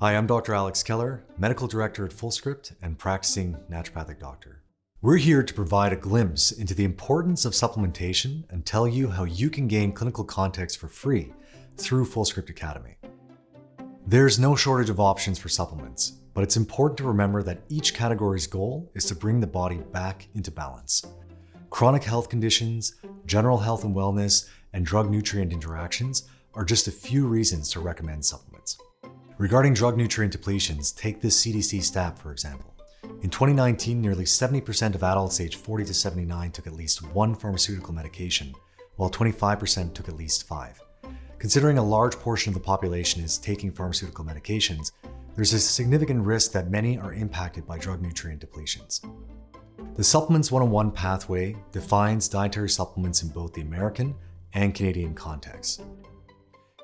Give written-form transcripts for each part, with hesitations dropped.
Hi, I'm Dr. Alex Keller, Medical Director at Fullscript and practicing naturopathic doctor. We're here to provide a glimpse into the importance of supplementation and tell you how you can gain clinical context for free through Fullscript Academy. There's no shortage of options for supplements, but it's important to remember that each category's goal is to bring the body back into balance. Chronic health conditions, general health and wellness, and drug-nutrient interactions are just a few reasons to recommend supplements. Regarding drug-nutrient depletions, take this CDC stat for example. In 2019, nearly 70% of adults aged 40 to 79 took at least one pharmaceutical medication, while 25% took at least 5. Considering a large portion of the population is taking pharmaceutical medications, there's a significant risk that many are impacted by drug-nutrient depletions. The Supplements 101 pathway defines dietary supplements in both the American and Canadian contexts.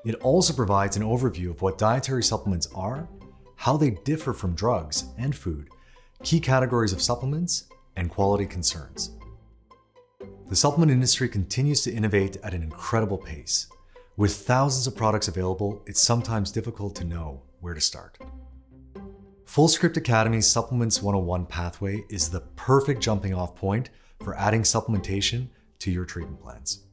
It also provides an overview of what dietary supplements are, how they differ from drugs and food, key categories of supplements, and quality concerns. The supplement industry continues to innovate at an incredible pace. With thousands of products available, it's sometimes difficult to know where to start. Fullscript Academy's Supplements 101 pathway is the perfect jumping off point for adding supplementation to your treatment plans.